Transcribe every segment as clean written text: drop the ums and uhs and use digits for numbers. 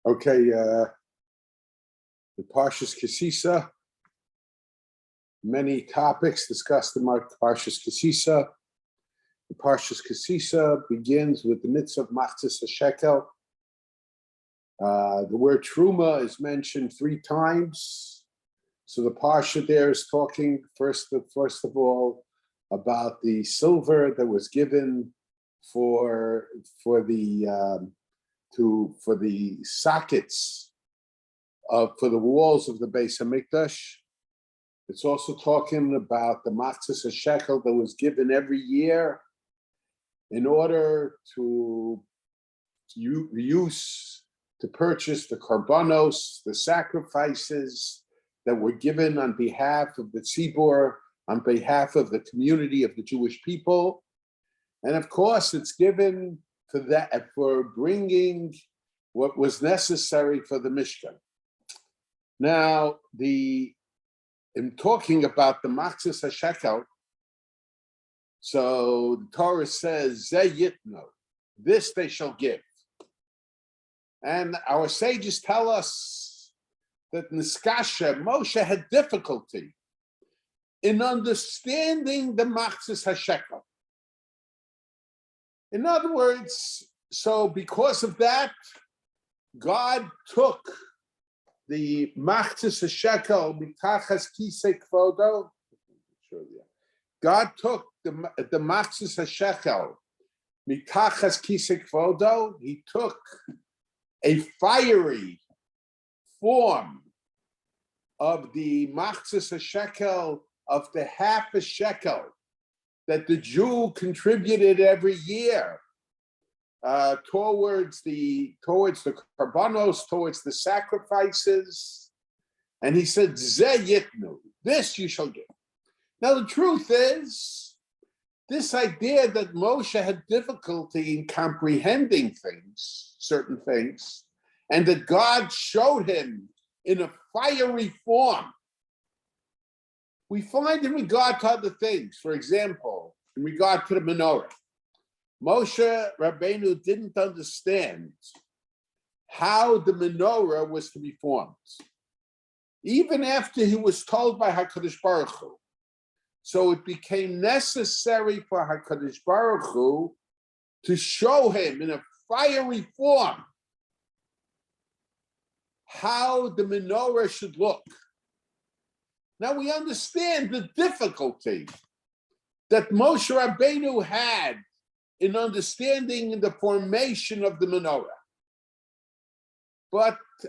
Okay, the Parshas Sisa, many topics discussed in Parshas Sisa. The Parshas Sisa begins with the mitzvah of Machzis HaShekel. The word Truma is mentioned 3 times. So the Parsha there is talking first of all about the silver that was given for the sockets for the walls of the Beis Hamikdash. It's also talking about the Machzis HaShekel that was given every year in order to purchase the korbanos, the sacrifices that were given on behalf of the tzibur, on behalf of the community of the Jewish people. And of course, it's given for bringing what was necessary for the Mishkan. Now, in talking about the Machzis HaShekel, so the Torah says, Ze yitno, this they shall give. And our sages tell us that Niskasha, Moshe had difficulty in understanding the Machzis HaShekel. In other words, so because of that, God took the Machzis HaShekel mitachas kisei kvodo. God took the Machzis HaShekel mitachas kisei kvodo. He took a fiery form of the Machzis HaShekel of the half a shekel that the Jew contributed every year towards the korbanos, towards the sacrifices. And he said, Ze yitnu, this you shall give. Now the truth is, this idea that Moshe had difficulty in comprehending things, certain things, and that God showed him in a fiery form, we find in regard to other things. For example, in regard to the menorah, Moshe Rabbeinu didn't understand how the menorah was to be formed, even after he was told by HaKadosh Baruch Hu. So it became necessary for HaKadosh Baruch Hu to show him in a fiery form how the menorah should look. Now we understand the difficulty that Moshe Rabbeinu had in understanding the formation of the menorah.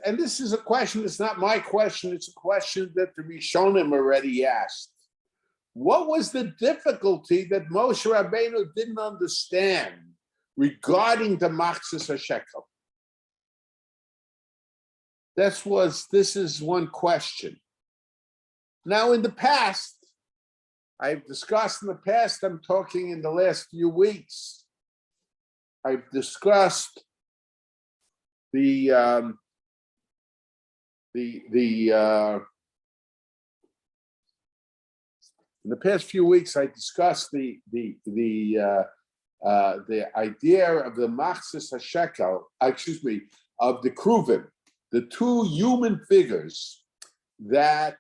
And this is a question, it's not my question, it's a question that the Rishonim already asked. What was the difficulty that Moshe Rabbeinu didn't understand regarding the Machzis HaShekel? This is one question. Now, in the past, I'm talking in the last few weeks, I've discussed in the past few weeks, I discussed the idea of the Machzis HaShekel, of the Kruvim, the 2 human figures that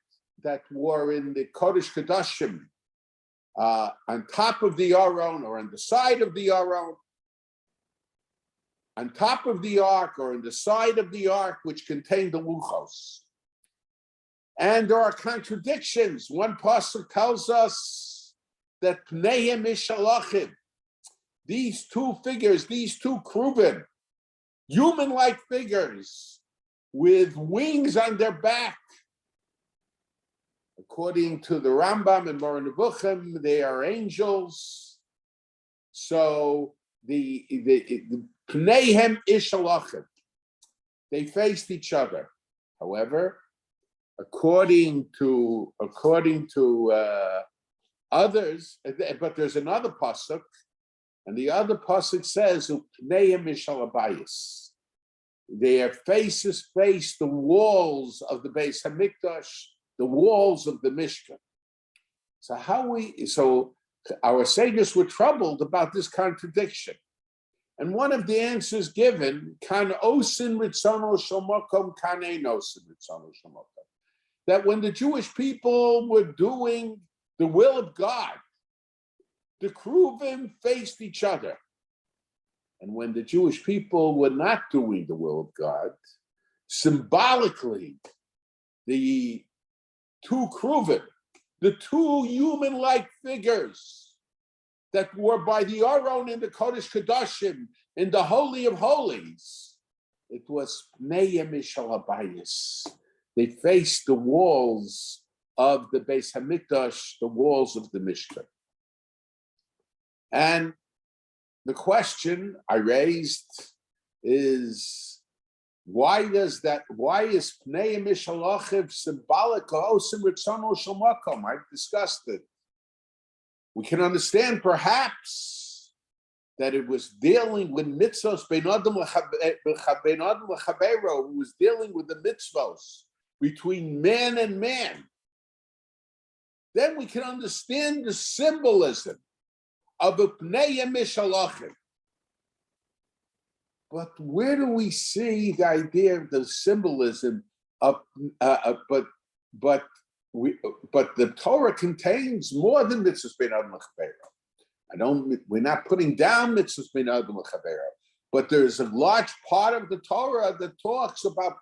were in the Kodesh Kodashim, on top of the Aron or on the side of the Aron, on top of the ark or on the side of the ark, which contained the luchos. And there are contradictions. One pasuk tells us that Pneihem Mishalachim, these 2 figures, these 2 Kruvim, human-like figures with wings on their back. According to the Rambam and Moreh Nevuchim, they are angels. So the Pneihem Ishalachim, they faced each other. However, according to others, but there's another pasuk, and the other pasuk says Pneihem Ishalabayis. Their faces face the walls of the Beis Hamikdash, the walls of the Mishkan. So our sages were troubled about this contradiction. And one of the answers given, kan osin ritzono shomokom, kan ein osin ritzono shomokom. That when the Jewish people were doing the will of God, the Kruvim faced each other. And when the Jewish people were not doing the will of God, symbolically, the two Kruvim, the two human-like figures that were by the Aron in the Kodesh Kodashim, in the Holy of Holies, it was Pnei Mishal Habayis. They faced the walls of the Beis Hamikdash, the walls of the Mishkan. And the question I raised is, why is Pnei Mishal Achiv symbolic of Osim Ritzono Shel Makom? I've discussed it. We can understand perhaps that it was dealing with mitzvos bein adam l'chabeiro, who was dealing with the mitzvos between man and man. Then we can understand the symbolism of a pnei mishal achiv. But where do we see the idea of the symbolism of but the Torah contains more than mitzvahs bein adam l'chabeiro. We're not putting down mitzvahs bein adam l'chabeiro, but there's a large part of the Torah that talks about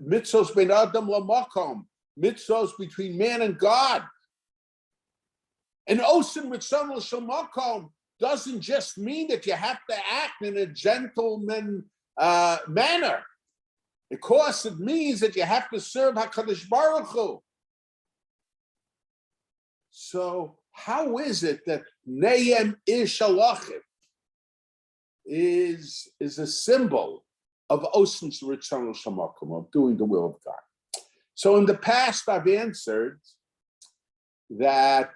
mitzvahs bein adam l'makom, mitzvahs between man and God. And osim ritzono shel makom doesn't just mean that you have to act in a gentleman manner. Of course, it means that you have to serve HaKadosh Baruch Hu. So how is it that Neyem Ishalachim is a symbol of Osim Ritzono Shel Makom, of doing the will of God? So in the past, I've answered that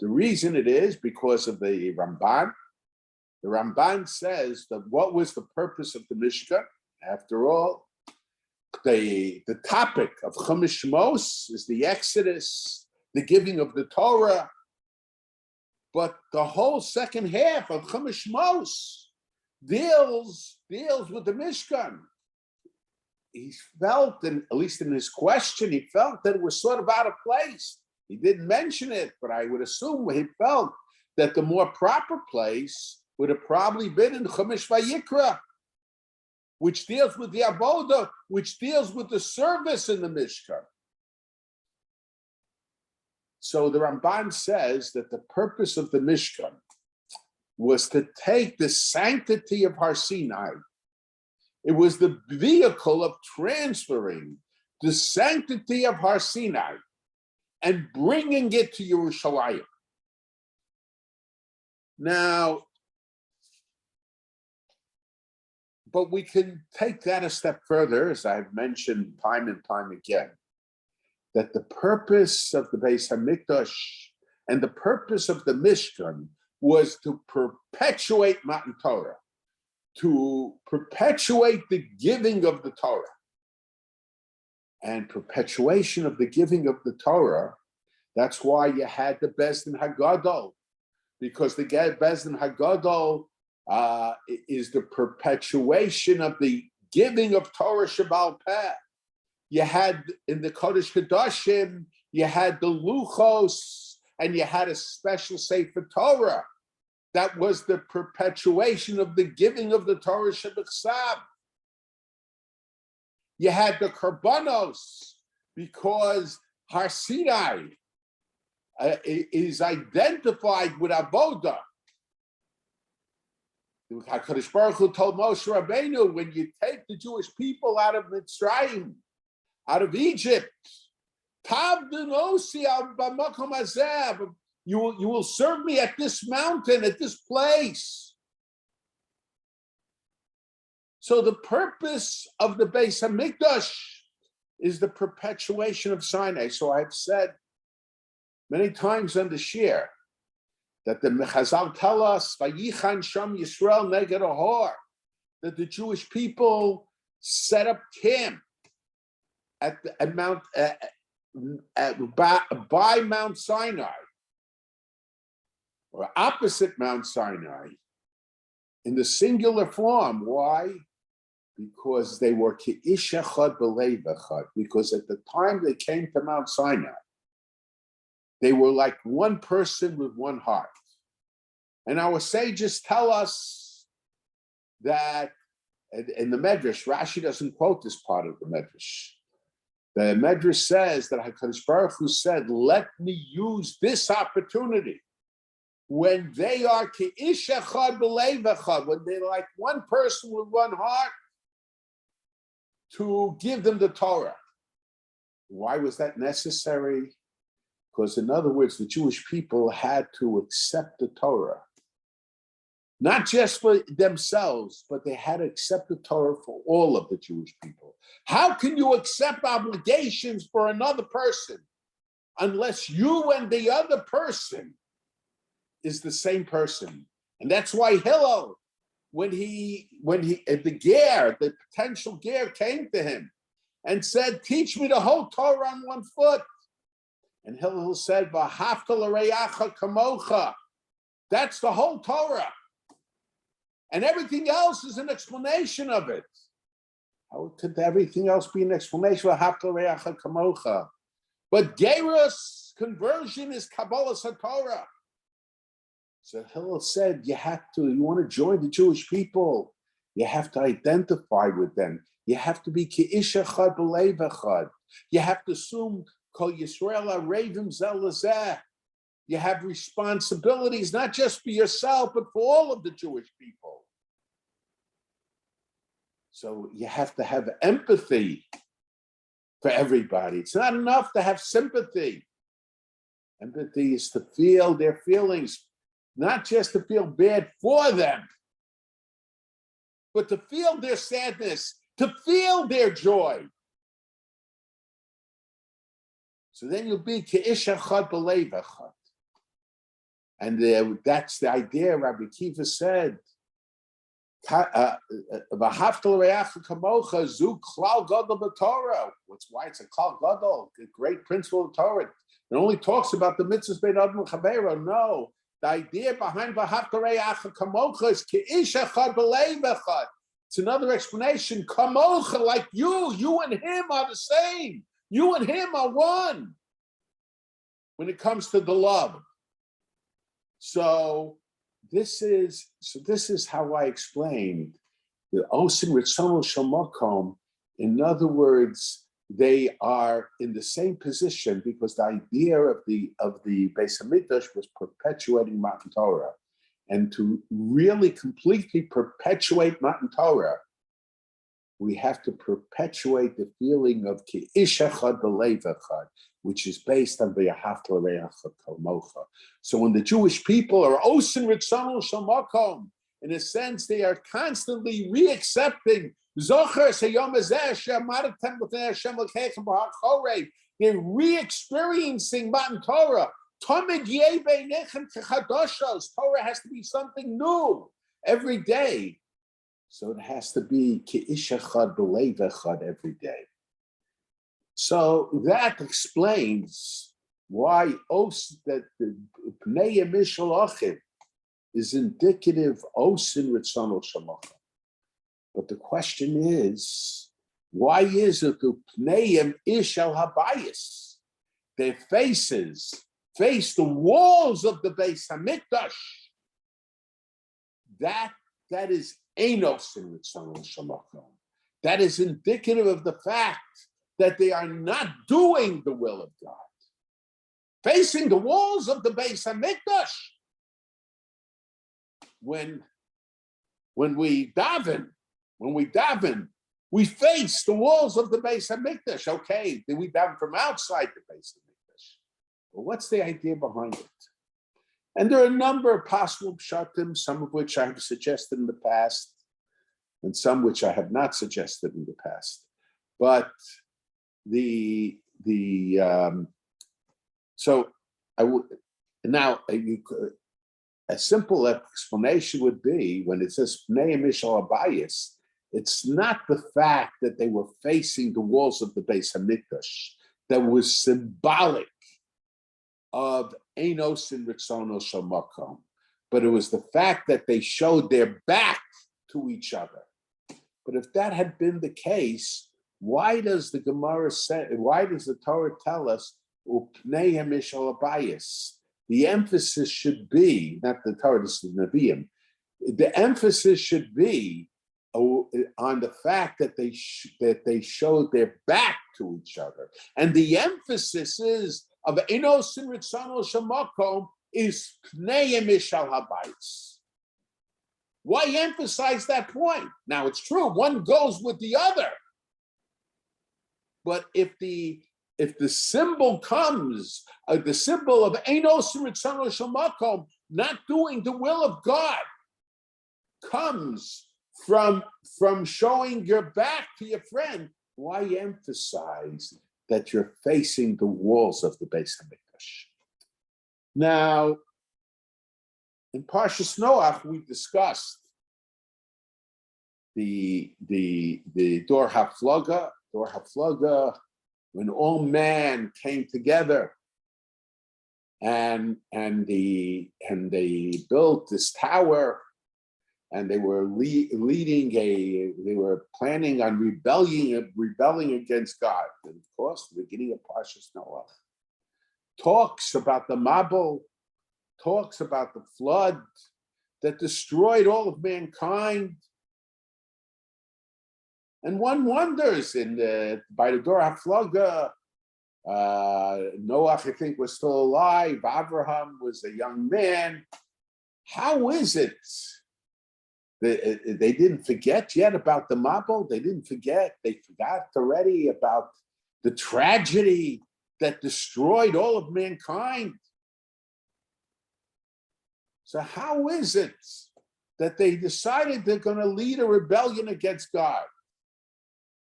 the reason it is because of the Ramban. The Ramban says that what was the purpose of the Mishkan? After all, the topic of Chumash Shmos is the Exodus, the giving of the Torah, but the whole second half of Chumash Shmos deals with the Mishkan. He felt, and at least in his question, he felt that it was sort of out of place. He didn't mention it, but I would assume he felt that the more proper place would have probably been in Chumash Vayikra, which deals with the avoda, which deals with the service in the Mishkan. So the Ramban says that the purpose of the Mishkan was to take the sanctity of Har Sinai. It was the vehicle of transferring the sanctity of Har Sinai and bringing it to Yerushalayim. Now, but we can take that a step further, as I've mentioned time and time again, that the purpose of the Beis Hamikdash and the purpose of the Mishkan was to perpetuate Matan Torah, to perpetuate the giving of the Torah. And perpetuation of the giving of the Torah, that's why you had the Beis Din Hagadol, because the Beis Din Hagadol is the perpetuation of the giving of Torah Shabbal Peh. You had in the Kodesh Kodashim, you had the Luchos, and you had a special Sefer Torah. That was the perpetuation of the giving of the Torah Shebechsav. You had the Karbanos, because Har Sinai is identified with Avodah. HaKadosh Baruch Hu told Moshe Rabbeinu, when you take the Jewish people out of Mitzrayim, out of Egypt, you will serve me at this mountain, at this place. So the purpose of the Beis Hamikdash is the perpetuation of Sinai. So I've said many times on the shir that the Chazal tell us, Vayichan Sham Yisrael Neged Ahor, that the Jewish people set up camp at Mount by Mount Sinai, or opposite Mount Sinai, in the singular form. Why? Because they were Ki'ish Echad B'Leiv Echad. Because at the time they came to Mount Sinai, they were like one person with one heart. And our sages tell us that in the Medrash, Rashi doesn't quote this part of the Medrash. The Medrash says that HaKadosh Baruch Hu said, let me use this opportunity when they are Ki'ish Echad B'Leiv Echad, when they're like one person with one heart, to give them the Torah. Why was that necessary? Because in other words, the Jewish people had to accept the Torah. Not just for themselves, but they had to accept the Torah for all of the Jewish people. How can you accept obligations for another person unless you and the other person is the same person? And that's why Hillel, when the potential ger came to him and said, teach me the whole Torah on one foot. And Hillel said, V'ahavta l'reacha kamocha. That's the whole Torah. And everything else is an explanation of it. How could everything else be an explanation? V'ahavta l'reacha kamocha. But Gerus conversion is Kabbalah Torah. So Hillel said, you want to join the Jewish people, you have to identify with them. You have to be Ki'ish Echad B'Leiv Echad. You have to assume Kol Yisrael Arevim Zel Lezeh. You have responsibilities, not just for yourself, but for all of the Jewish people. So you have to have empathy for everybody. It's not enough to have sympathy. Empathy is to feel their feelings, not just to feel bad for them, but to feel their sadness, to feel their joy. So then you'll be Ki'ish Echad B'Leiv Echad. And that's the idea Rabbi Kiva said. V'ahavta l'reacha kamocha zu klal gadol b'Torah. That's why it's a klal gadol, a great principle of Torah. It only talks about the mitzvahs bein adam l'chaveiro. No, the idea behind v'ahavta l'reacha kamocha is Ki'ish Echad B'Leiv Echad. It's another explanation. Kamocha, like you and him are the same. You and him are one when it comes to the love. So this is how I explained the Osin Ritzono Shamakom. In other words, they are in the same position because the idea of the Beis Hamikdash was perpetuating Matan Torah, and to really completely perpetuate Matan Torah, we have to perpetuate the feeling of Ki'ish Echad B'Leiv Echad, which is based on V'ahavta l'reacha kamocha. So when the Jewish people are Osin Ritzono Shamakom, in a sense, they are constantly re-accepting Zocher Seyom Hazeh She'amadatem B'fnei Hashem L'keichem B'har Chorei. They're re-experiencing Matan Torah. Tamid Yeh Beinechem Kechadoshos. Torah has to be something new every day. So it has to be Ki'ish Echad B'Leiv Echad every day. So that explains why that the Pnei Mishal Achim is indicative Osin Ritzono Shamacha. But the question is, why is it the Pneim Ishal Habayis? Their faces face the walls of the Beis Hamikdash. That is Enos in Ritzono Shamacha. That is indicative of the fact that they are not doing the will of God. Facing the walls of the Beis Hamikdash. When we daven, we face the walls of the Beis Hamikdash. Okay, then we daven from outside the Beis Hamikdash. But what's the idea behind it? And there are a number of possible pshatim, some of which I have suggested in the past, and some which I have not suggested in the past. But so I would now a simple explanation would be when it says Pnei Mishal Habayis, it's not the fact that they were facing the walls of the Beis Hamikdash that was symbolic of Enos and Ritzono Shamakom, but it was the fact that they showed their back to each other. But if that had been the case, why does the Gemara say, why does the Torah tell us, Upneihem ishal abayis? The emphasis should be, not the Torah, this is the Nevi'im, the emphasis should be on the fact that they showed their back to each other. And the emphasis is of Enos and Ritzano Shamakom is Pneihem ishal habayis. Why emphasize that point? Now it's true, one goes with the other. But if the symbol comes, the symbol of Enos Ritzano Shamakom, not doing the will of God, comes from showing your back to your friend, why emphasize that you're facing the walls of the Beis Hamikdash? Now, in Parsha Noach, we discussed the Dor HaFlaga, when all men came together and they built this tower, and they were they were planning on rebelling against God. And of course, the beginning of Parsha Noach talks about the Mabul, talks about the flood that destroyed all of mankind. And one wonders, by the Dor HaFlaga, Noach, I think, was still alive. Abraham was a young man. How is it they didn't forget yet about the Mabul? They didn't forget. They forgot already about the tragedy that destroyed all of mankind. So how is it that they decided they're going to lead a rebellion against God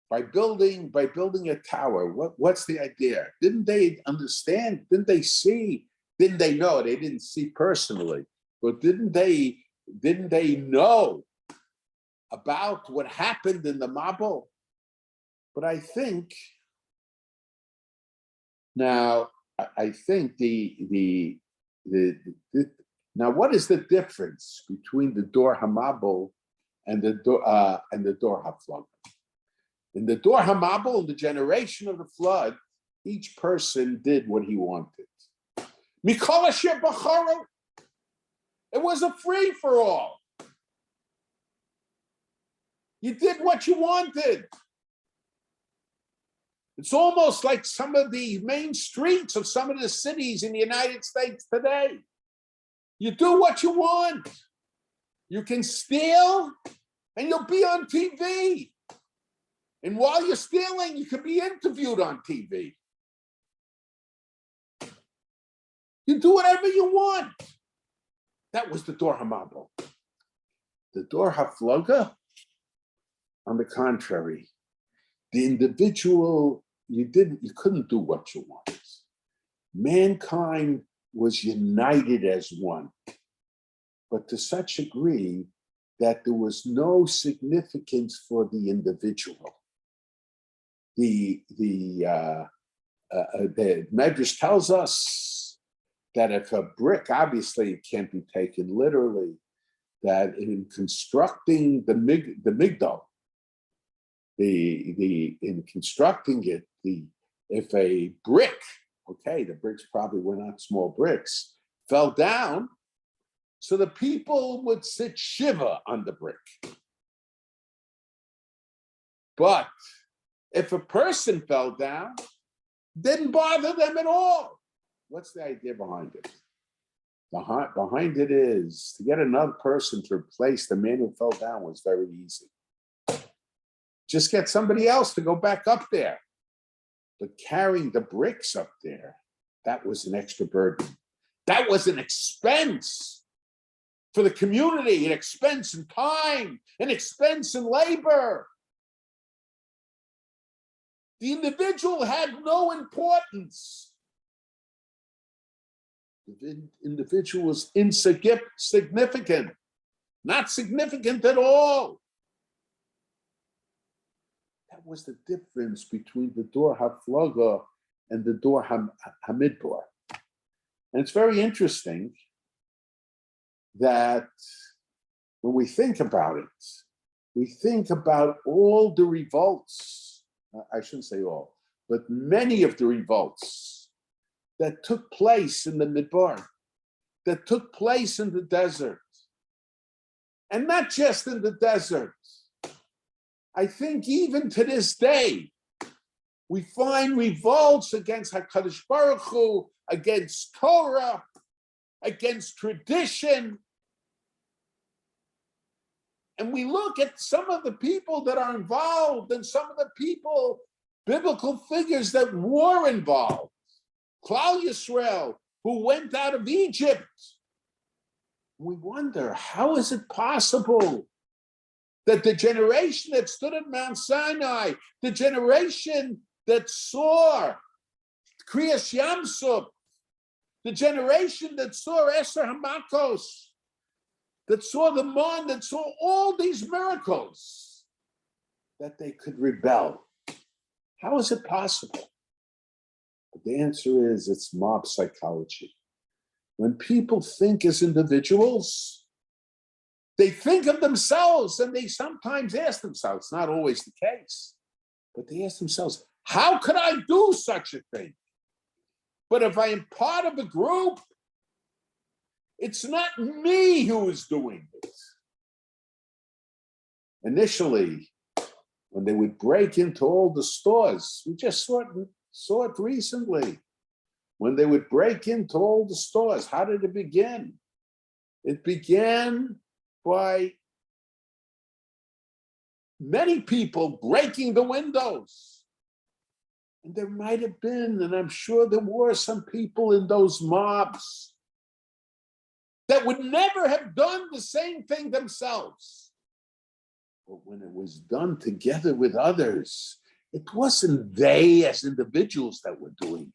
by building a tower? What's the idea? Didn't they understand? Didn't they see? Didn't they know? They didn't see personally, but didn't they know about what happened in the Mabul? But I think now, now what is the difference between the Dor HaMabul and the Dor HaFlaga? In the Dor HaMabul, in the generation of the flood, each person did what he wanted. Mikol asher bacharu. It was a free for all. You did what you wanted. It's almost like some of the main streets of some of the cities in the United States today. You do what you want. You can steal and you'll be on TV. And while you're stealing, you can be interviewed on TV. You do whatever you want. That was the Dor HaMabul. The Dor HaFlaga, on the contrary, the individual, you couldn't do what you wanted. Mankind was united as one, but to such a degree that there was no significance for the individual. The Medrash tells us that if a brick, obviously it can't be taken literally, that in constructing the Migdal, in constructing it, if a brick, okay, the bricks probably were not small bricks, fell down, so the people would sit shiva on the brick. But if a person fell down, didn't bother them at all. What's the idea behind it? Behind it is to get another person to replace the man who fell down was very easy. Just get somebody else to go back up there. But carrying the bricks up there, that was an extra burden. That was an expense for the community, an expense in time, an expense in labor. The individual had no importance. The individual was insignificant, not significant at all. That was the difference between the Dor HaFlaga and the Dor HaMidbar. And it's very interesting that when we think about it, we think about all the revolts, I shouldn't say all, but many of the revolts that took place in the Midbar, that took place in the desert. And not just in the desert. I think even to this day, we find revolts against HaKadosh Baruch Hu, against Torah, against tradition. And we look at some of the people that are involved and some of the people, biblical figures that were involved. Klal Yisrael, who went out of Egypt. We wonder, how is it possible that the generation that stood at Mount Sinai, the generation that saw Kriyas Yamsuf, the generation that saw Eser Hamakos, that saw the man, that saw all these miracles, that they could rebel? How is it possible? But the answer is, it's mob psychology. When people think as individuals, they think of themselves, and they sometimes ask themselves, not always the case, but they ask themselves, how could I do such a thing? But if I am part of a group, it's not me who is doing it. Initially, when they would break into all the stores, we just saw it recently. When they would break into all the stores, how did it begin? It began by many people breaking the windows. And there might have been, and I'm sure there were some people in those mobs that would never have done the same thing themselves. But when it was done together with others, it wasn't they as individuals that were doing it.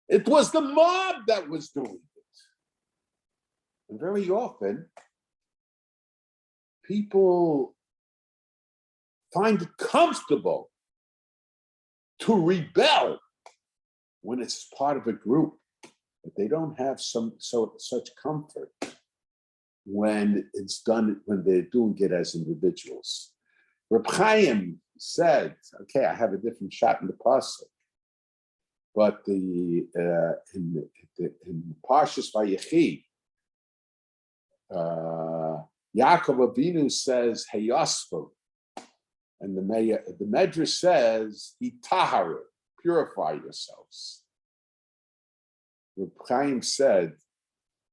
It was the mob that was doing it. And very often, people find it comfortable to rebel when it's part of a group, but they don't have such comfort when it's done, when they're doing it as individuals. Reb Chaim said, okay, I have a different shot in the Parsha, but in Parshas Vayechi, Yaakov Avinu says, Heyasvu, and the Medrash says, Itaharu, purify yourselves. Reb Chaim said,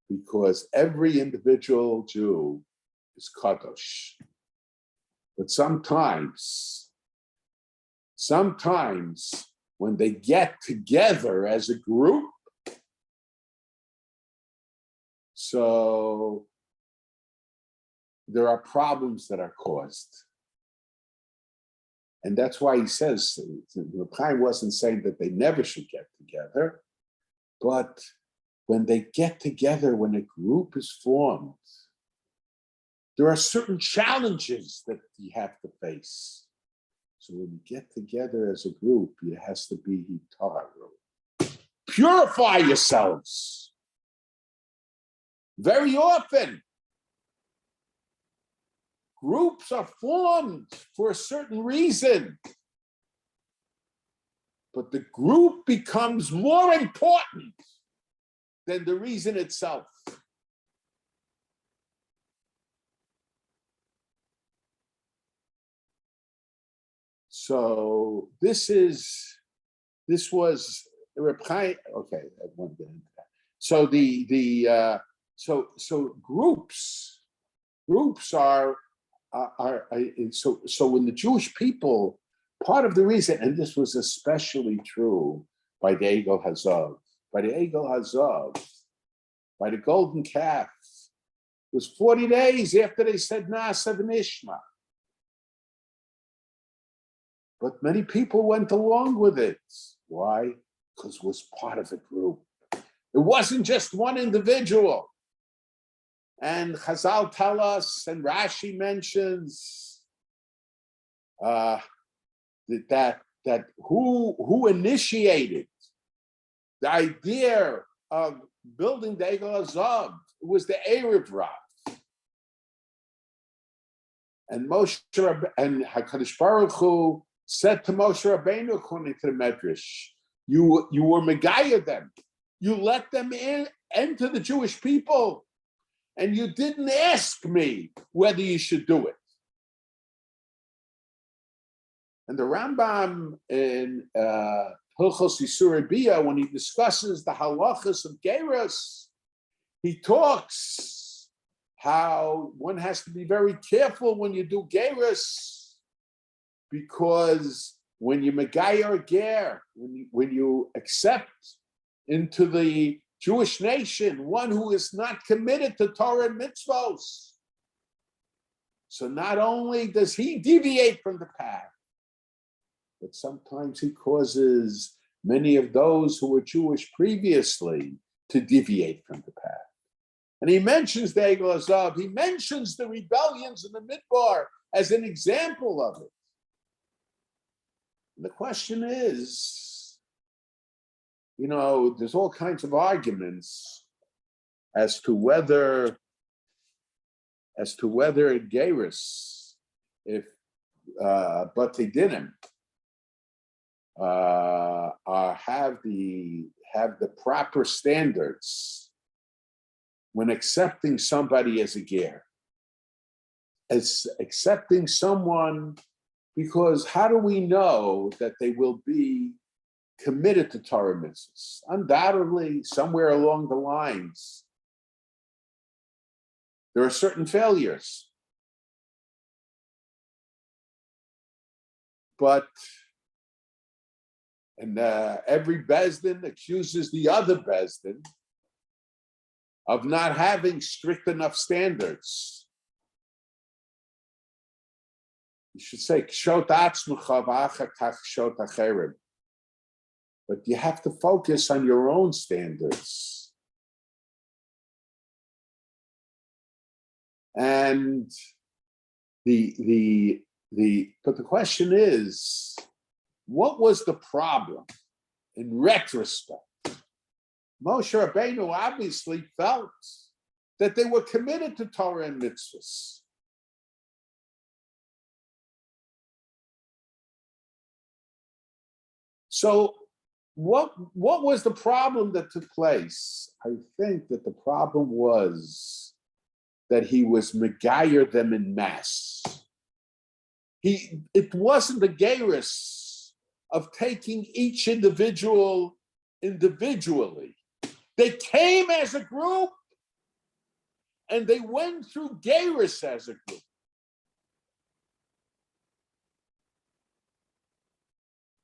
because every individual Jew is kadosh. But sometimes when they get together as a group, so there are problems that are caused. And that's why he says, Reb Chaim wasn't saying that they never should get together, but when they get together, when a group is formed, there are certain challenges that you have to face. So when you get together as a group, it has to be hitaru. Purify yourselves. Very often, groups are formed for a certain reason, but the group becomes more important than the reason itself. So this was Reb Chaim. Okay, I won't get into that. So so groups are so when the Jewish people, part of the reason, and this was especially true by the Egel Hazav, by the golden calf, it was 40 days after they said Na'aseh v'nishma. But many people went along with it. Why? Because it was part of a group. It wasn't just one individual. And Chazal tell us, and Rashi mentions that who initiated the idea of building the Egel Hazav. was the Erev Rav. And Moshe and HaKadosh Baruch Hu said to Moshe Rabbeinu, according to the Medrash, you were Megaya them. You let them enter the Jewish people, and you didn't ask me whether you should do it. And the Rambam in Hilchos Yisur Bia, when he discusses the halachas of Geras, he talks how one has to be very careful when you do Geras, because when you Megayah Ger, when you accept into the Jewish nation one who is not committed to Torah and mitzvos, so not only does he deviate from the path, but sometimes he causes many of those who were Jewish previously to deviate from the path. And he mentions the Egel Azav, he mentions the rebellions in the Midbar as an example of it. And the question is, there's all kinds of arguments as to whether in Geras, if Batei Dinim have the proper standards when accepting somebody as a ger, as accepting someone, because how do we know that they will be committed to Torah mitzvahs? Undoubtedly, somewhere along the lines, there are certain failures. But every Bezdin accuses the other Bezdin of not having strict enough standards. You should say, "Kshot atzmucha v'achar kach kshot acherim." But you have to focus on your own standards. And but the question is, what was the problem in retrospect? Moshe Rabbeinu obviously felt that they were committed to Torah and mitzvahs. So what was the problem that took place? I think that the problem was that he was megayer them in mass. It wasn't the geirus of taking each individual individually. They came as a group and they went through geirus as a group.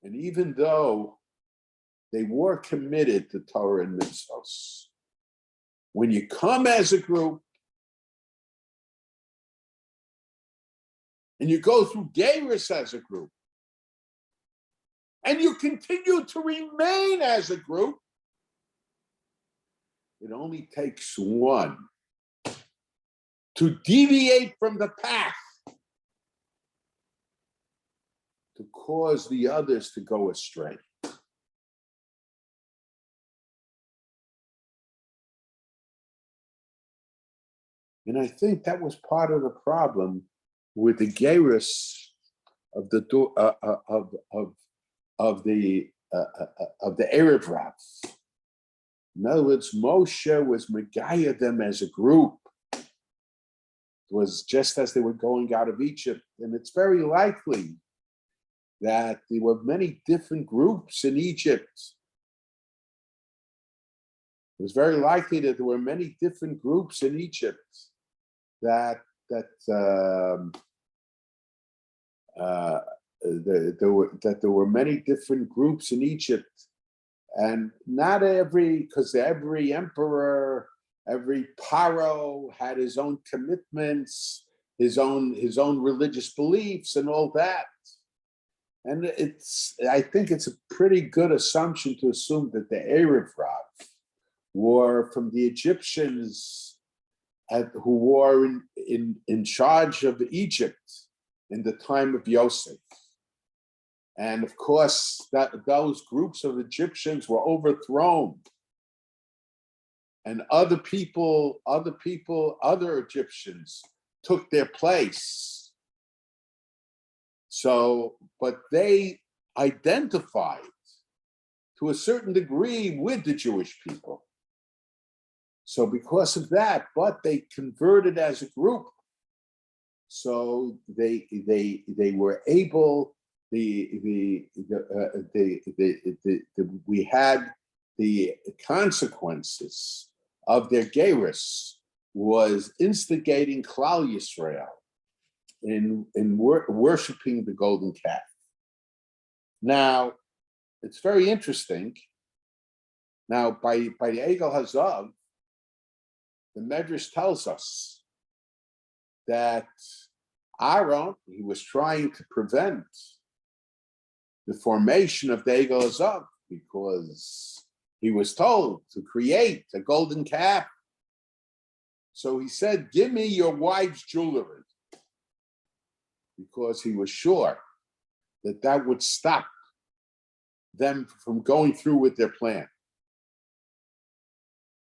And even though they were committed to Torah and mitzvos, when you come as a group and you go through geirus as a group, and you continue to remain as a group, it only takes one to deviate from the path to cause the others to go astray. And I think that was part of the problem with the geirus of the Erev Rav. In other words, Moshe was megaya them as a group. It was just as they were going out of Egypt, and it's very likely that there were many different groups in Egypt. It was very likely that there were many different groups in Egypt that there were many different groups in Egypt, and not because every emperor, every paro had his own commitments, his own religious beliefs, and all that. And I think it's a pretty good assumption to assume that the Erev Rav were from the Egyptians who were in charge of Egypt in the time of Yosef. And of course, those groups of Egyptians were overthrown. and other Egyptians took their place. So, but they identified to a certain degree with the Jewish people. So because of that, but they converted as a group. So they were able. We had the consequences of their gerus was instigating Klal Yisrael in worshiping the golden calf. Now, it's very interesting. Now, by the Egel Hazav, the Medrash tells us that Aaron, he was trying to prevent the formation of the Egel Hazav because he was told to create a golden calf. So he said, give me your wife's jewelry, because he was sure that that would stop them from going through with their plan.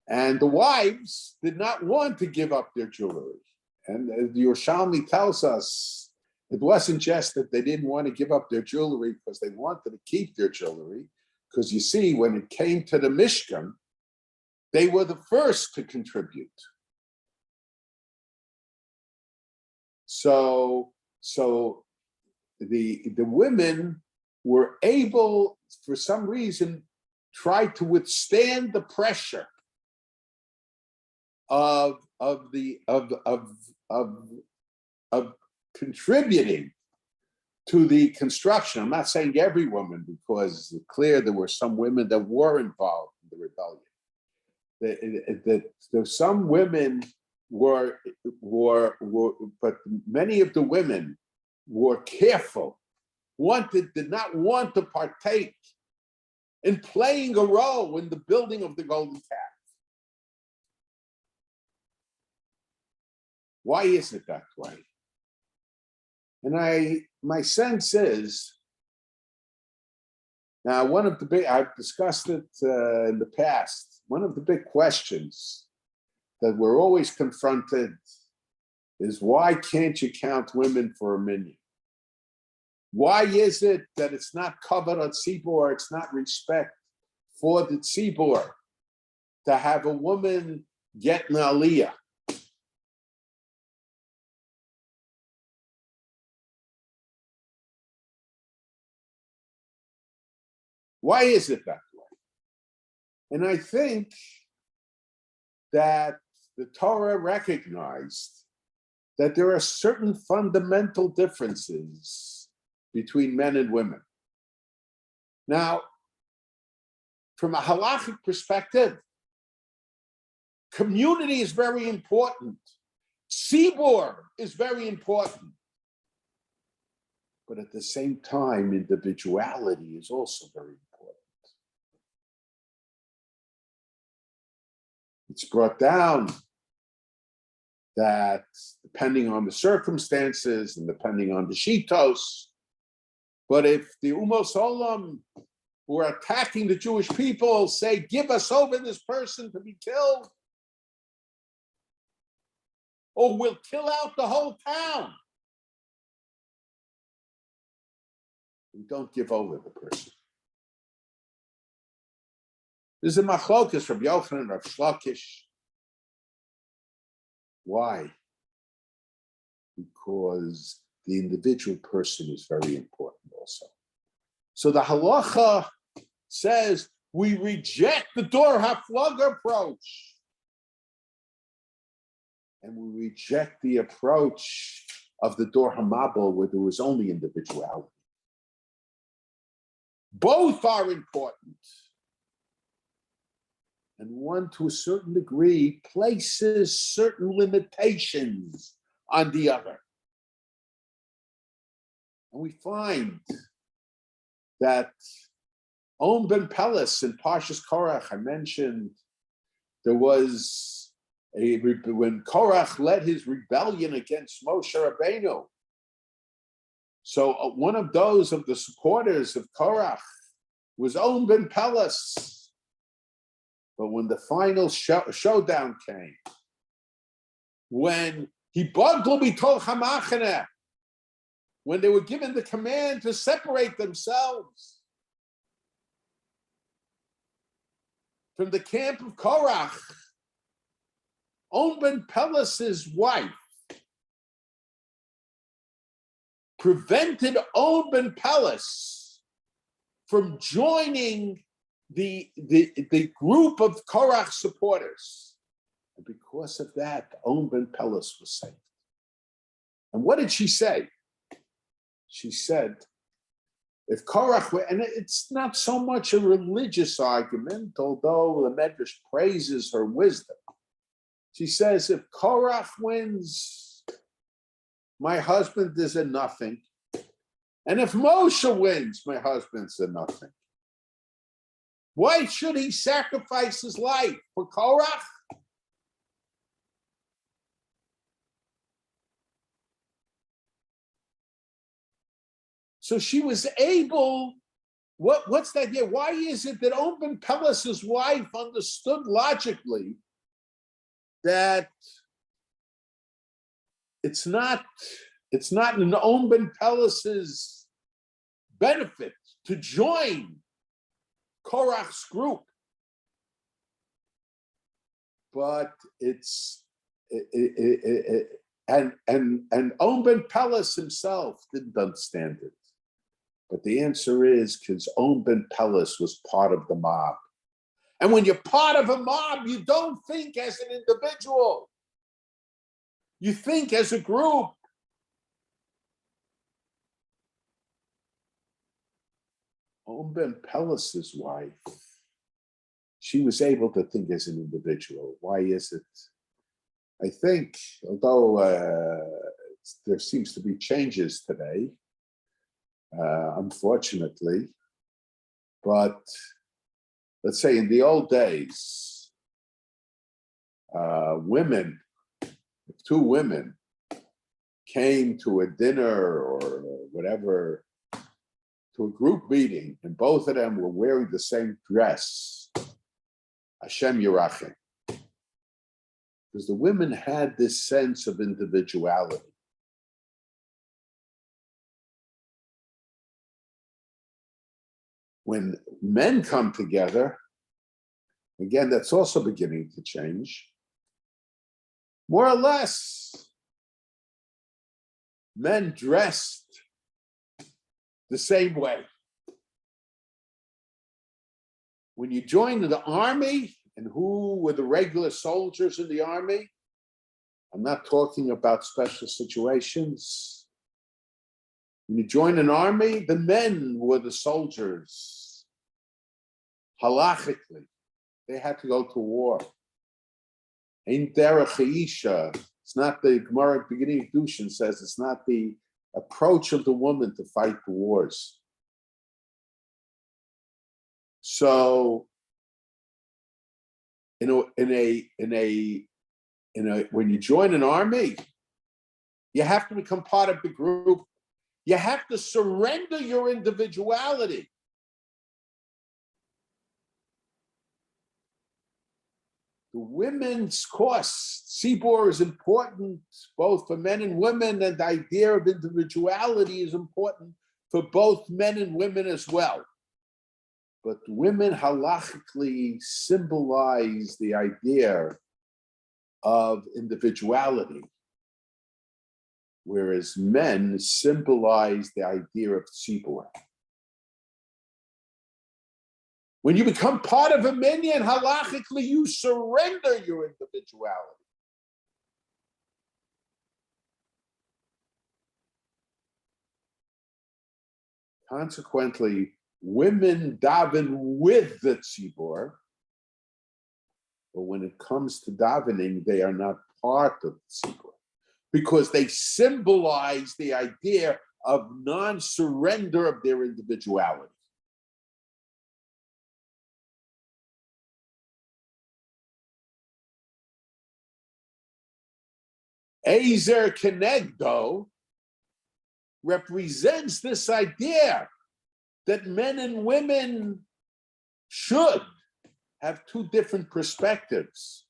And the wives did not want to give up their jewelry. And the Yerushalmi tells us it wasn't just that they didn't want to give up their jewelry because they wanted to keep their jewelry, because you see, when it came to the Mishkan, they were the first to contribute. So the women were able, for some reason, try to withstand the pressure of contributing to the construction. I'm not saying every woman, because it's clear there were some women that were involved in the rebellion. That some women were, but many of the women were careful, did not want to partake in playing a role in the building of the golden calf. Why is it that way? And my sense is, now one of the big, I've discussed it in the past, one of the big questions that we're always confronted is, why can't you count women for a minyan? Why is it that it's not covered on tzibur, it's not respect for the tzibur to have a woman get an aliyah? Why is it that way? And I think that the Torah recognized that there are certain fundamental differences between men and women. Now, from a halachic perspective, community is very important. Tzibur is very important. But at the same time, individuality is also very important. It's brought down that depending on the circumstances and depending on the shitos, but if the Umos Olam who are attacking the Jewish people say, give us over this person to be killed, or we'll kill out the whole town, we don't give over the person. There's a machlokas from Yochanan and Rav Shlokish. Why? Because the individual person is very important also. So the halacha says we reject the Dor HaFlug approach. And we reject the approach of the Dor HaMabel where there was only individuality. Both are important. And one, to a certain degree, places certain limitations on the other. And we find that On Ben Peles in Parshas Korach, I mentioned, there was when Korach led his rebellion against Moshe Rabbeinu. So one of those of the supporters of Korach was On Ben Peles. But when the final showdown came, when when they were given the command to separate themselves from the camp of Korach, On ben Pelas's wife prevented On ben Pelas from joining the group of Korach supporters. And because of that, On ben Pelas was saved. And what did she say? She said, if Korach were, and it's not so much a religious argument, although the Medrash praises her wisdom. She says, if Korach wins, my husband is a nothing. And if Moshe wins, my husband's a nothing. Why should he sacrifice his life for Korach? So she was able, what's that here? Why is it that On ben Pelas's wife understood logically that it's not in On ben Pelas's benefit to join Korach's group, but and On ben Pelas himself didn't understand it. But the answer is because On ben Pelas was part of the mob. And when you're part of a mob, you don't think as an individual. You think as a group. On ben Pelas's wife, she was able to think as an individual. Why is it? I think, although there seems to be changes today, unfortunately, but let's say in the old days, women, if two women came to a dinner or whatever, to a group meeting, and both of them were wearing the same dress, Hashem Yerachem, because the women had this sense of individuality. When men come together, again, that's also beginning to change. More or less, men dressed the same way. When you joined the army, and who were the regular soldiers in the army? I'm not talking about special situations. When you join an army, the men were the soldiers. Halachically, they had to go to war. Ein derech ha'isha. It's not the Gemara at the beginning of Dushin says it's not the approach of the woman to fight the wars. So, when you join an army, you have to become part of the group. You have to surrender your individuality. The women's course, Tzibor, is important both for men and women, and the idea of individuality is important for both men and women as well. But women halachically symbolize the idea of individuality, whereas men symbolize the idea of tzibur. When you become part of a minyan, halachically, you surrender your individuality. Consequently, women daven with the tzibur, but when it comes to davening, they are not part of the tzibur, because they symbolize the idea of non-surrender of their individuality. Ezer Kenegdo represents this idea that men and women should have two different perspectives.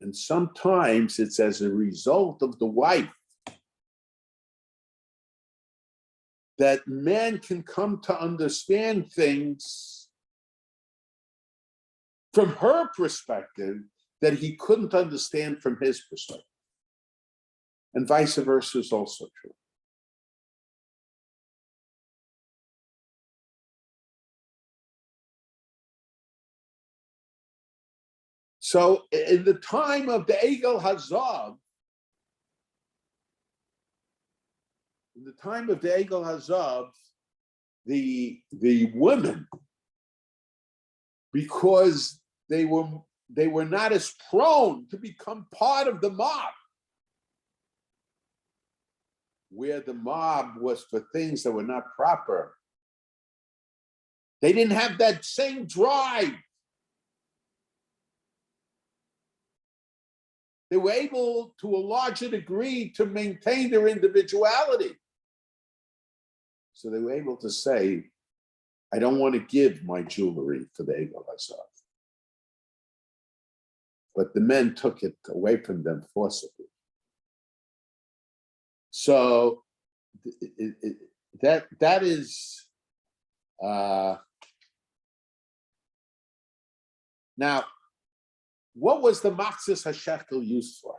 And sometimes it's as a result of the wife that man can come to understand things from her perspective that he couldn't understand from his perspective. And vice versa is also true. So in the time of the Egel Hazav, the women, because they were not as prone to become part of the mob, where the mob was for things that were not proper. They didn't have that same drive. They were able, to a larger degree, to maintain their individuality. So they were able to say, I don't want to give my jewelry for the Egel Hazav. But the men took it away from them forcibly. So that is now. What was the Machzis HaShekel used for?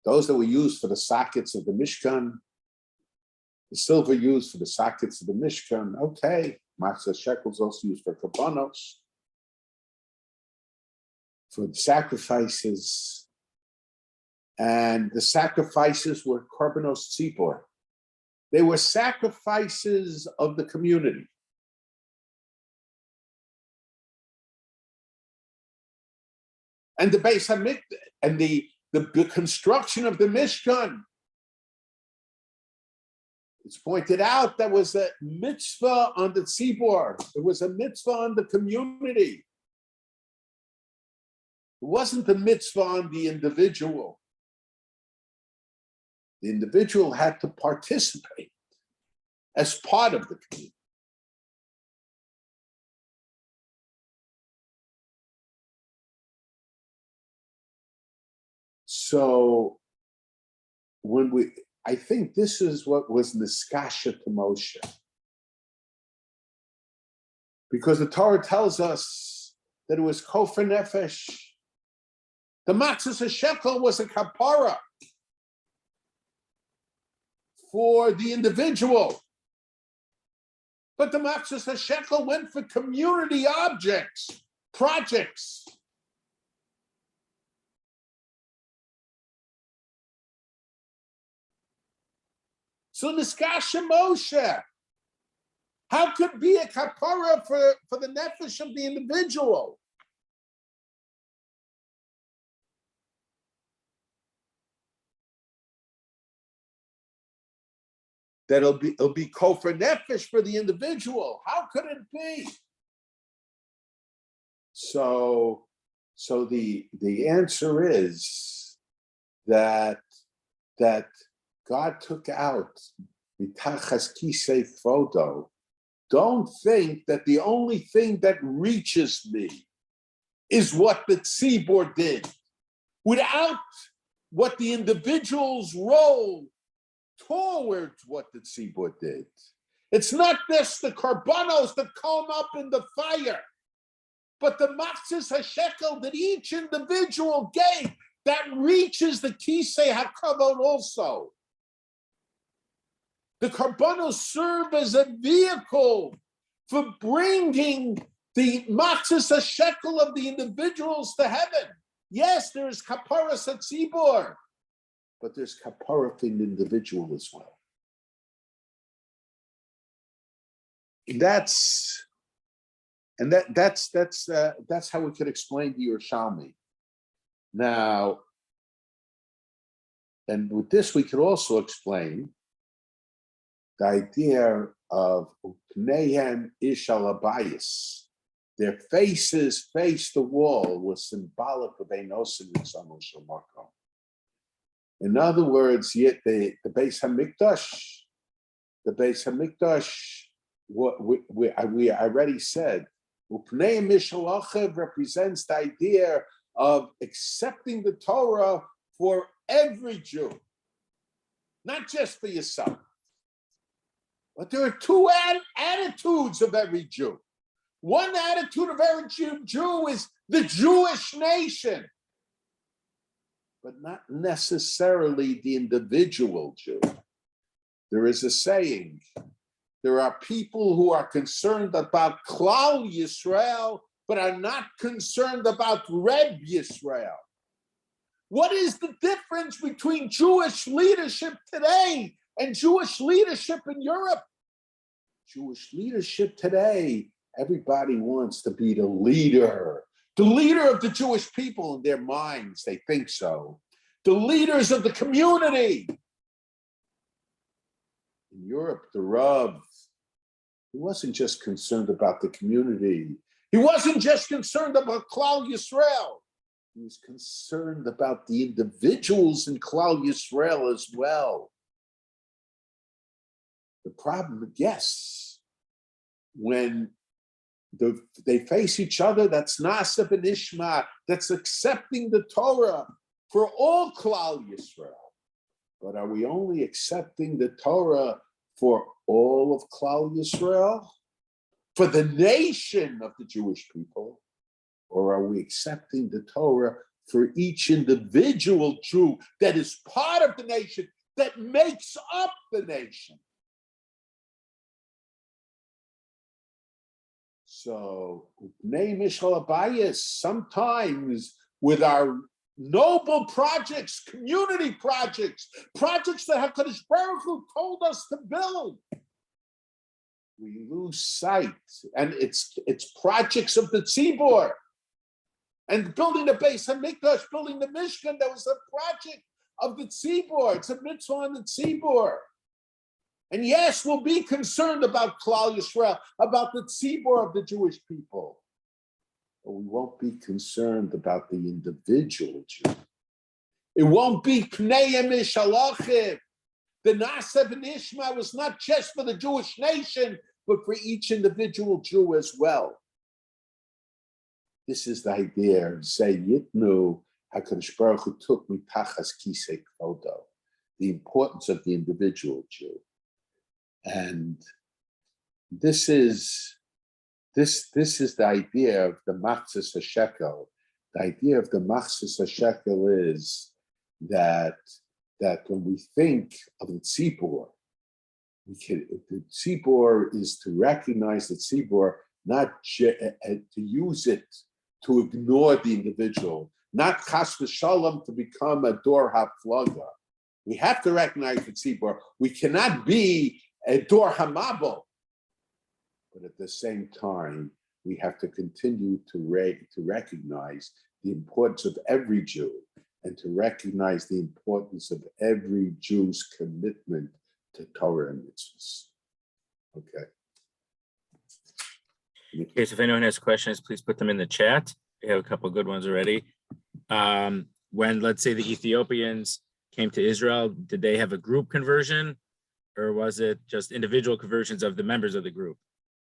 Those that were used for the sockets of the Mishkan, the silver used for the sockets of the Mishkan. Okay, Machzis HaShekel is also used for Kabbanos, for the sacrifices. And the sacrifices were Korbanos Tzibor. They were sacrifices of the community. And the Beis Hamikdash and the construction of the Mishkan. It's pointed out that was a mitzvah on the tzibor. It was a mitzvah on the community. It wasn't a mitzvah on the individual. The individual had to participate as part of the community. So I think this is what was niskasha to Moshe. Because the Torah tells us that it was kofer nefesh. The Machzis HaShekel was a kapara for the individual. But the Machzis HaShekel went for community objects, projects. So niskasha Moshe, how could it be a kapara for the nefesh of the individual? That it'll be kofer nefesh for the individual. How could it be? So the answer is that God took out mitachas kisei photo. Don't think that the only thing that reaches me is what the tzibor did. Without what the individual's role towards what the tzibor did. It's not just the korbanos that come up in the fire, but the Machzis HaShekel that each individual gave that reaches the kisei hakavod also. The korbanos serve as a vehicle for bringing the Machzis HaShekel of the individuals to heaven. Yes, there's kaparas hatzibor, but there's kapara for the individual as well. That's how we could explain the Yerushalmi. Now, and with this we could also explain the idea of Pneihem Ish al Abayis. Their faces face the wall was symbolic of Einosim Yitzamo Shemakom. In other words, yet the Beis Hamikdash, what I already said Upnei Mishalachev represents the idea of accepting the Torah for every Jew, not just for yourself. But there are two attitudes of every Jew. One attitude of every Jew is the Jewish nation, but not necessarily the individual Jew. There is a saying, there are people who are concerned about Klal Yisrael, but are not concerned about Reb Yisrael. What is the difference between Jewish leadership today and Jewish leadership in Europe? Jewish leadership today, everybody wants to be the leader of the Jewish people in their minds, they think so. The leaders of the community. In Europe, the Rav, he wasn't just concerned about the community. He wasn't just concerned about Klal Yisrael. He was concerned about the individuals in Klal Yisrael as well. The problem, yes, when they face each other, that's Nasab and Ishma, that's accepting the Torah for all Klal Yisrael. But are we only accepting the Torah for all of Klal Yisrael? For the nation of the Jewish people? Or are we accepting the Torah for each individual Jew that is part of the nation, that makes up the nation? So, sometimes with our noble projects, community projects, projects that HaKadosh Baruch Hu told us to build, we lose sight. And it's projects of the Tzibor. And building the Beis HaMikdash, building the Mishkan, that was a project of the Tzibor. It's a mitzvah on the Tzibor. And yes, we'll be concerned about Klal Yisrael, about the Tzibor of the Jewish people. But we won't be concerned about the individual Jew. It won't be Pnei Mishalachiv. The Nasev and Ishma was not just for the Jewish nation, but for each individual Jew as well. This is the idea of say Yitnu HaKadosh Baruch Hu took mitachas kisei kvodo, the importance of the individual Jew. And this is the idea of the machzis hashekel. The idea of the machzis hashekel is that when we think of the tzibor, the tzibor is to recognize the tzibor, not to use it to ignore the individual, not chas v'shalom to become a dor haflaga. We have to recognize the tzibor. We cannot be a dor hamabel. But at the same time, we have to continue to recognize the importance of every Jew and to recognize the importance of every Jew's commitment to Torah and mitzvahs. Okay. Okay, so if anyone has questions, please put them in the chat. We have a couple of good ones already. When, let's say, the Ethiopians came to Israel, did they have a group conversion, or was it just individual conversions of the members of the group?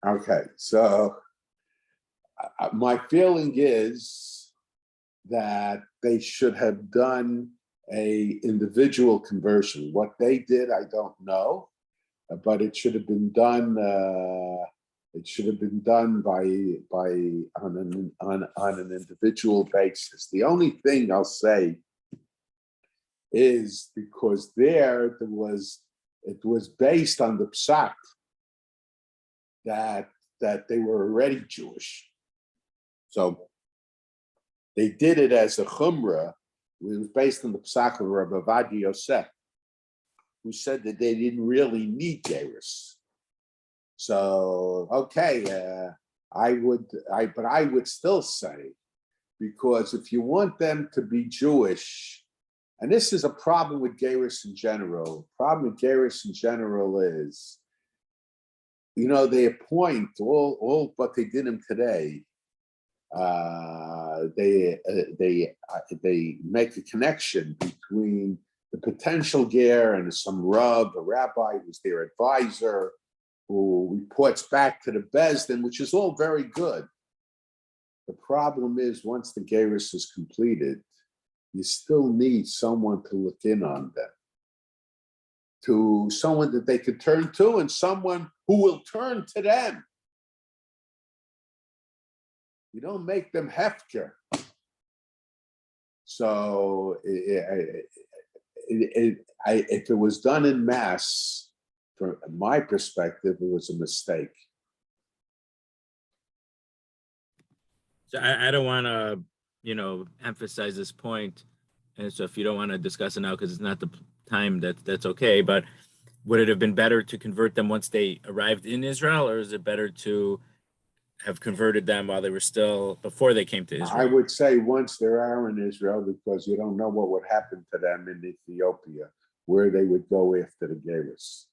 Okay, so my feeling is that they should have done a individual conversion. What they did, I don't know, but it should have been done. It should have been done on an individual basis. The only thing I'll say is because it was based on the psak that they were already Jewish. So they did it as a chumrah. It was based on the psak of Rabbi Ovadia Yosef, who said that they didn't really need gerus. So okay, I would still say, because if you want them to be Jewish, and this is a problem with gerus in general. The problem with gerus in general is, they appoint all but they did them today. They make a connection between the potential ger and some Rav, a rabbi who's their advisor, who reports back to the Bezdin, which is all very good. The problem is once the gerus is completed, you still need someone to look in on them, to someone that they could turn to and someone who will turn to them. You don't make them hefker. So if it was done in mass, from my perspective, it was a mistake. So I don't want to, emphasize this point, and so if you don't want to discuss it now because it's not the time, that's okay. But would it have been better to convert them once they arrived in Israel, or is it better to have converted them while they were still before they came to Israel? I would say once they are in Israel, because you don't know what would happen to them in Ethiopia, where they would go after the gerus.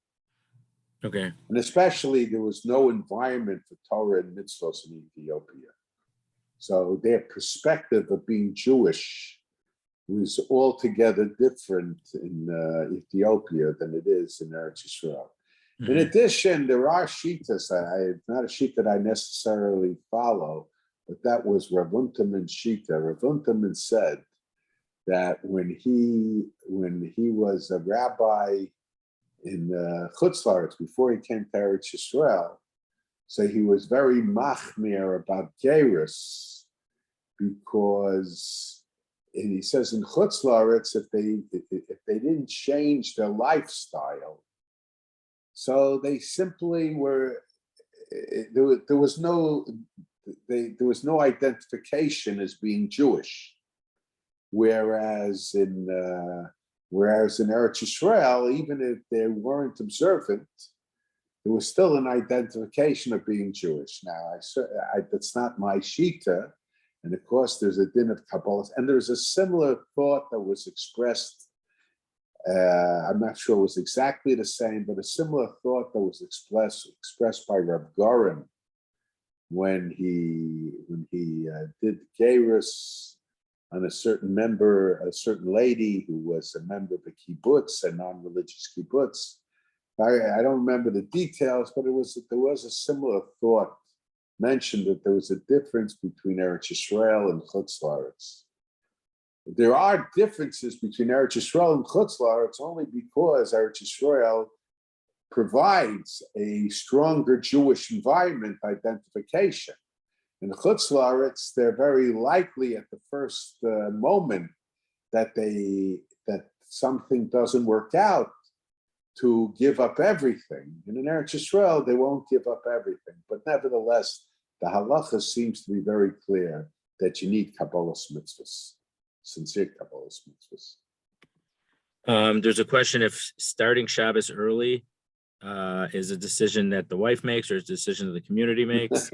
Okay. And especially there was no environment for Torah and mitzvahs in Ethiopia. So their perspective of being Jewish was altogether different in Ethiopia than it is in Eretz Yisrael. Mm-hmm. In addition, there are shitas. Not a sheet that I necessarily follow, but that was Rav Unterman's shita. Rav Unterman said that when he was a rabbi in Chutz La'aretz, before he came to Eretz Yisrael, so he was very machmir about gerus, because and he says in Chutz La'aretz, if they didn't change their lifestyle, so they simply were, there was no identification as being Jewish. Whereas in Eretz Yisrael, even if they weren't observant, there was still an identification of being Jewish. Now, that's not my shita, and of course there's a din of Kabbalah, and there's a similar thought that was expressed. I'm not sure it was exactly the same, but a similar thought that was expressed by Reb Goren when he did gerus on a certain lady who was a member of a kibbutz, a non-religious kibbutz. I don't remember the details, but there was a similar thought mentioned that there was a difference between Eretz Yisrael and Chutz La'aretz. There are differences between Eretz Yisrael and Chutz La'aretz only because Eretz Yisrael provides a stronger Jewish environment identification. In Chutz La'aretz, they're very likely at the first moment that something doesn't work out to give up everything. And in Eretz Yisrael, they won't give up everything. But nevertheless, the halacha seems to be very clear that you need Kabbalah's mitzvahs, sincere Kabbalah's mitzvahs. There's a question if starting Shabbos early is a decision that the wife makes or is a decision that the community makes.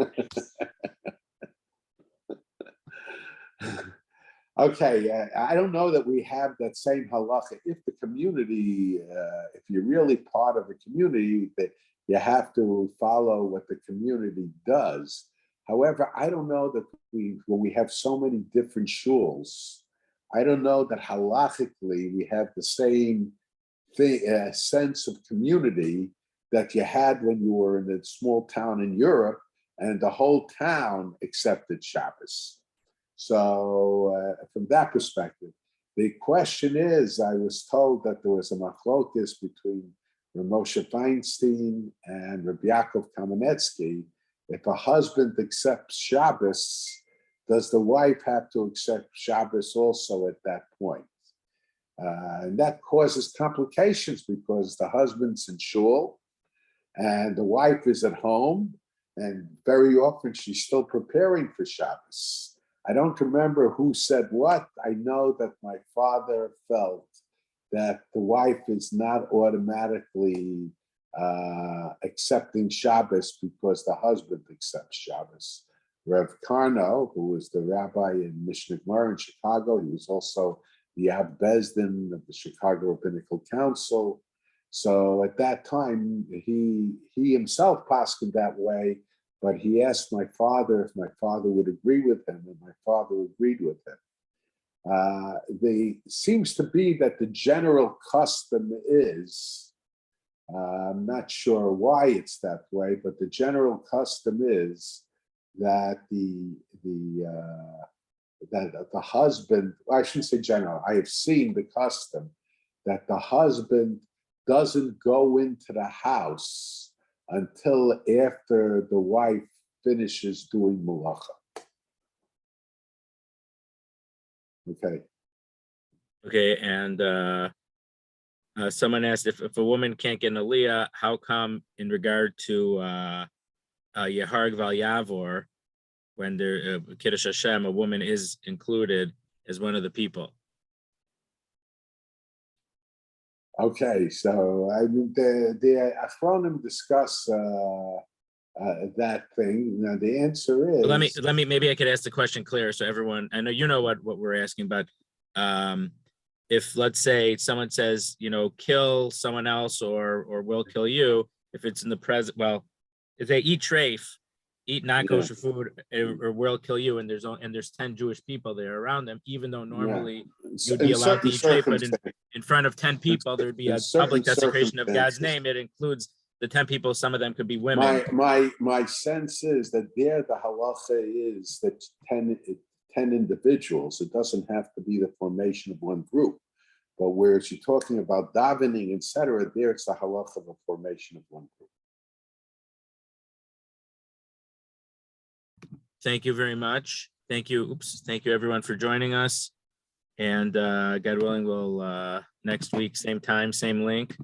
Okay, I don't know that we have that same halacha. If the community, if you're really part of a community, that you have to follow what the community does. However, I don't know that when we have so many different shuls, I don't know that halachically we have the same sense of community that you had when you were in a small town in Europe and the whole town accepted Shabbos. So from that perspective, the question is, I was told that there was a machlokes between Moshe Feinstein and Rabbi Yaakov Kamenetsky. If a husband accepts Shabbos, does the wife have to accept Shabbos also at that point? And that causes complications because the husband's in shul and the wife is at home, and very often she's still preparing for Shabbos. I don't remember who said what. I know that my father felt that the wife is not automatically accepting Shabbos because the husband accepts Shabbos. Rev Karno, who was the rabbi in Mishnah Gemara in Chicago, he was also the Av Bezdin of the Chicago Rabbinical Council. So at that time, he himself paskined that way, but he asked my father if my father would agree with him, and my father agreed with him. Seems to be that the general custom is, I'm not sure why it's that way, but the general custom is that the husband, I shouldn't say general, I have seen the custom that the husband doesn't go into the house until after the wife finishes doing mulacha. Okay. Okay, and someone asked if a woman can't get an aliyah, how come in regard to Yeharg Val Yavor, when there Kiddush Hashem, a woman is included as one of the people? Okay, so I mean the Achronim discuss that thing. Now the answer is, Well, let me maybe I could ask the question clearer so everyone, I know you know what we're asking, but if let's say someone says, kill someone else or will kill you, if it's in the present, well, if they eat treif, eat not kosher food, or will kill you, and there's 10 Jewish people there around them, even though normally you'd be allowed to eat treif, but in front of 10 people, there'd be a public desecration of God's name. It includes the 10 people, some of them could be women. My sense is that there the halacha is that 10 individuals, it doesn't have to be the formation of one group. But whereas you're talking about davening, etc., there it's the halacha of a formation of one group. Thank you very much. Thank you. Thank you everyone for joining us. And God willing, we'll next week, same time, same link.